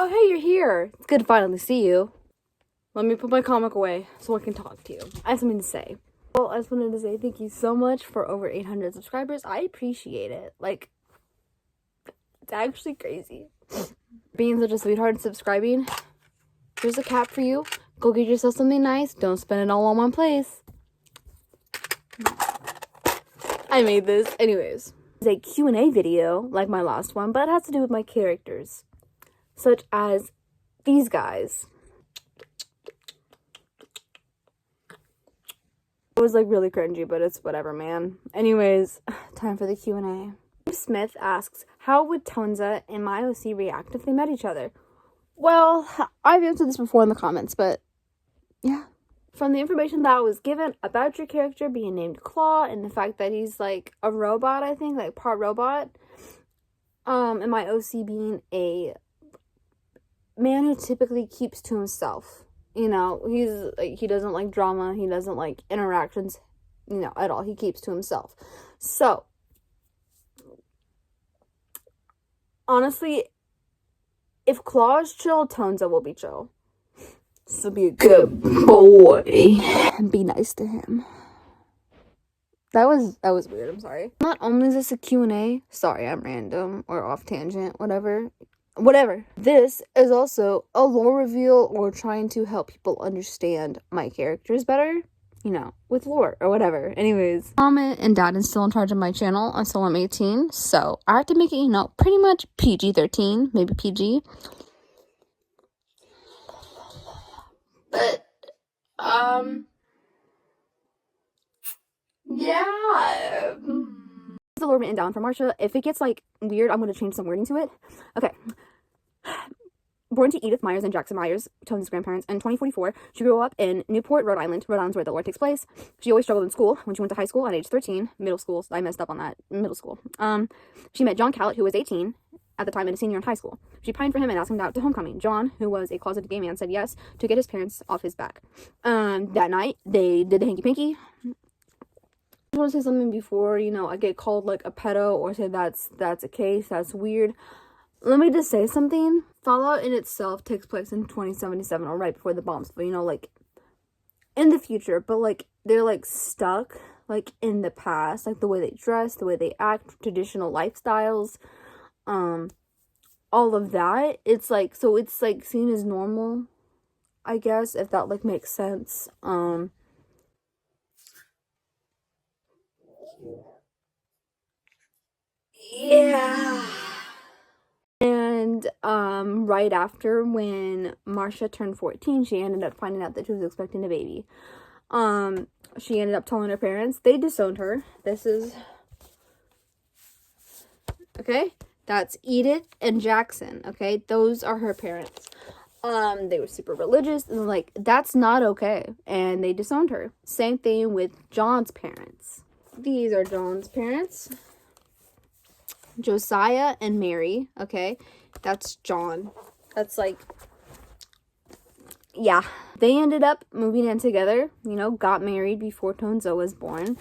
Oh, hey, you're here. It's good to finally see you. Let me put my comic away so I can talk to you. I have something to say. Well, I just wanted to say thank you so much for over 800 subscribers. I appreciate it. Like, it's actually crazy. Being such a sweetheart and subscribing. Here's a cap for you. Go get yourself something nice. Don't spend it all on one place. I made this. Anyways. It's a Q&A video, like my last one, but it has to do with my characters. Such as these guys. It was like really cringy, but it's whatever, man. Anyways, time for the Q&A. Smith asks, how would Tonza and my OC react if they met each other? Well, I've answered this before in the comments, but yeah. From the information that I was given about your character being named QaA and the fact that he's like a robot, I think, like part robot, and my OC being a man who typically keeps to himself. You know, he doesn't like drama, he doesn't like interactions, you know, at all. He keeps to himself. So, honestly, if QaA is chill, Tonza will be chill. So be a good boy and be nice to him. That was weird, I'm sorry. Not only is this a Q&A, sorry, I'm random or off tangent, whatever. This is also a lore reveal or trying to help people understand my characters better, you know, with lore or whatever. Anyways, Mom and Dad is still in charge of my channel until I'm 18, so I have to make it, you know, pretty much PG-13, maybe PG. But, yeah. The lore written down for Marsha. If it gets, like, weird, I'm going to change some wording to it. Okay. Born to Edith Myers and Jackson Myers, Tonza's grandparents, in 2044, she grew up in Newport, Rhode Island. Rhode Island's where the lore takes place. She always struggled in school. When she went to high school at age 13, middle school, I messed up on that, middle school. She met John Callett, who was 18 at the time and a senior in high school. She pined for him and asked him out to homecoming. John, who was a closeted gay man, said yes to get his parents off his back. That night, they did the hanky-panky. I want to say something before, you know, I get called, like, a pedo or say that's a case, that's weird. Let me just say something. Fallout in itself takes place in 2077 or right before the bombs, but, you know, like, in the future, but, like, they're, like, stuck, like, in the past, like, the way they dress, the way they act, traditional lifestyles, all of that. It's, like, so it's, like, seen as normal, I guess, if that, like, makes sense. Yeah. And, right after, when Marsha turned 14, she ended up finding out that she was expecting a baby. She ended up telling her parents. They disowned her. This is... Okay? That's Edith and Jackson, okay? Those are her parents. They were super religious, and, like, that's not okay. And they disowned her. Same thing with John's parents. These are John's parents. Josiah and Mary, okay? That's John. That's, like, yeah. They ended up moving in together, you know, got married before Tonza was born.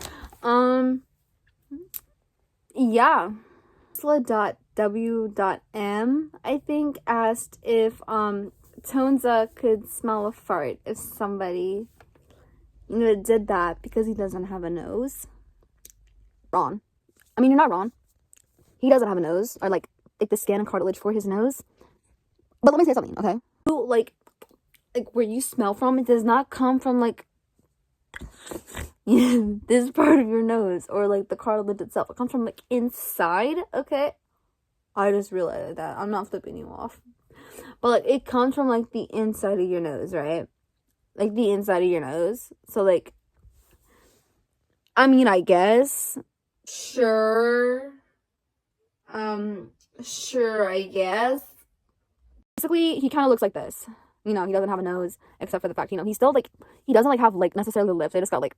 Yeah. W.M, I think, asked if, Tonza could smell a fart if somebody, you know, did that because he doesn't have a nose. Wrong. I mean, you're not wrong. He doesn't have a nose, or, like the skin and cartilage for his nose. But let me say something, okay? Like, where you smell from, it does not come from, like, this part of your nose, or, like, the cartilage itself. It comes from, like, inside, okay? I just realized that. I'm not flipping you off. But, like, it comes from, like, the inside of your nose, right? Like, the inside of your nose. So, like, I mean, I guess. Sure, I guess. Basically, he kind of looks like this. You know, he doesn't have a nose, except for the fact, you know, he's still, like, he doesn't, like, have, like, necessarily lips. They just got, like,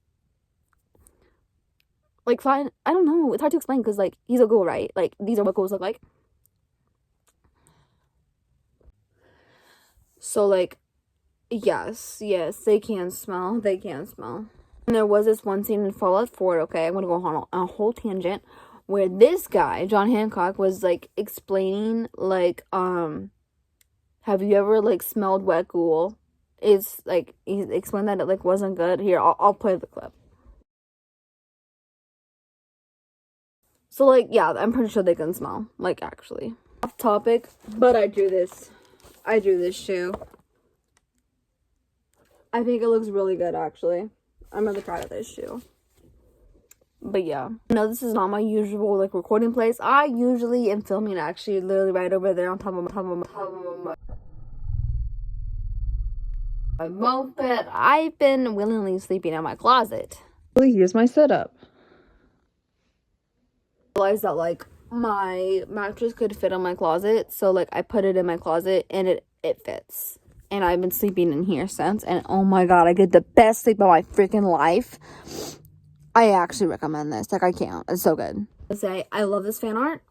fine. I don't know. It's hard to explain, because, like, he's a ghoul, right? Like, these are what ghouls look like. So, like, yes, they can smell. And there was this one scene in Fallout 4, okay? I'm gonna go on a whole tangent, where this guy, John Hancock, was, like, explaining, like, have you ever, like, smelled wet ghoul? It's, like, he explained that it, like, wasn't good. Here, I'll play the clip. So, like, yeah, I'm pretty sure they can smell. Like, actually. Off topic, but I drew this shoe. I think it looks really good, actually. I'm really proud of this shoe. But yeah. No, this is not my usual, like, recording place. I usually am filming, actually, literally right over there on top of my moped. I've been willingly sleeping in my closet. Here's my setup. I realized that, like, my mattress could fit in my closet, so, like, I put it in my closet, and it fits. And I've been sleeping in here since, and oh my god, I get the best sleep of my freaking life. I actually recommend this. Like, I can't. It's so good. I say, I love this fan art.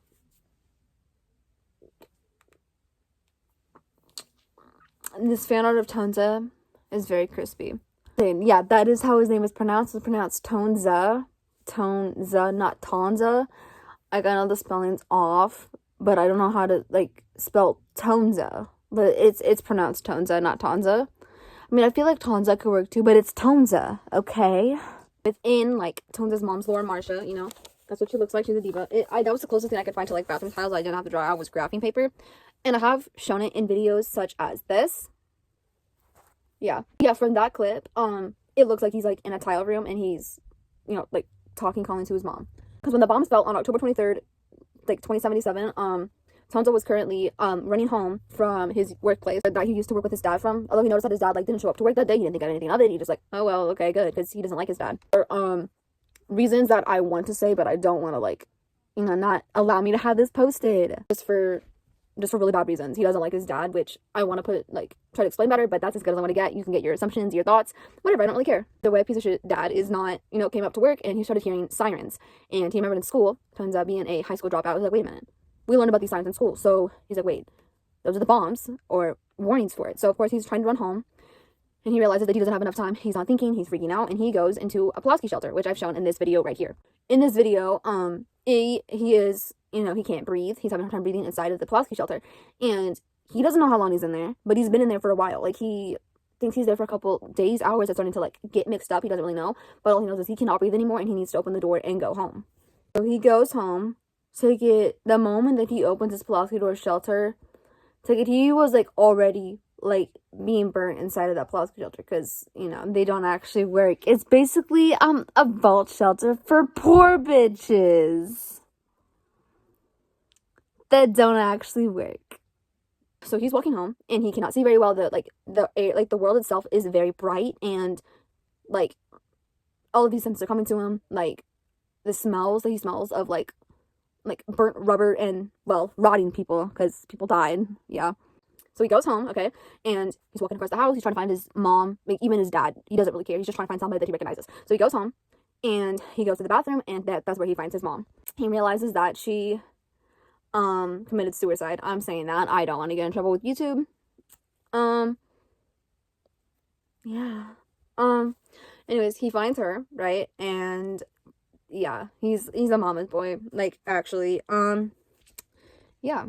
And this fan art of Tonza is very crispy. And yeah, that is how his name is pronounced. It's pronounced Tonza. Tonza, not Tonza. Like, I know the spelling's off, but I don't know how to, like, spell Tonza. But it's pronounced Tonza, not Tonza. I mean, I feel like Tonza could work too, but it's Tonza, okay? Within, like, Tonza's mom's lore, Marsha, you know? That's what she looks like. She's a diva. That was the closest thing I could find to, like, bathroom tiles I didn't have to draw out was graphing paper. And I have shown it in videos such as this. Yeah, from that clip, it looks like he's, like, in a tile room, and he's, you know, like, calling to his mom. Because when the bombs fell on October 23rd, like, 2077, Tonza was currently running home from his workplace that he used to work with his dad from. Although he noticed that his dad, like, didn't show up to work that day, he didn't think anything of it. He just, like, oh well, okay, good, because he doesn't like his dad. Or reasons that I want to say, but I don't want to, like, you know, not allow me to have this posted. Just for really bad reasons. He doesn't like his dad, which I want to put, like, try to explain better, but that's as good as I want to get. You can get your assumptions, your thoughts, whatever. I don't really care. The way a piece of shit dad is not, you know, came up to work and he started hearing sirens. And he remembered in school, turns out being a high school dropout, was like, wait a minute. We learned about these sirens in school. So he's like, wait, those are the bombs or warnings for it. So, of course, he's trying to run home. And he realizes that he doesn't have enough time. He's not thinking. He's freaking out. And he goes into a Pulaski shelter, which I've shown in this video right here. In this video, he is, you know, he can't breathe. He's having a hard time breathing inside of the Pulaski shelter. And he doesn't know how long he's in there, but he's been in there for a while. Like, he thinks he's there for a couple days, hours. It's starting to, like, get mixed up. He doesn't really know. But all he knows is he cannot breathe anymore, and he needs to open the door and go home. So he goes home. The moment that he opens his Pulaski door shelter, he was, like, already, like, being burnt inside of that Pulaski shelter, because, you know, they don't actually work. It's basically a vault shelter for poor bitches that don't actually work. So he's walking home, and he cannot see very well. The world itself is very bright, and, like, all of these senses are coming to him. Like, the smells that he smells of, like burnt rubber and, well, rotting people, because people died. Yeah. So he goes home, okay, and he's walking across the house. He's trying to find his mom, like, even his dad. He doesn't really care. He's just trying to find somebody that he recognizes. So he goes home, and he goes to the bathroom, and that's where he finds his mom. He realizes that she committed suicide. I'm saying that. I don't want to get in trouble with YouTube. Yeah. Anyways, he finds her, right? And yeah, he's a mama's boy. Like, actually, yeah.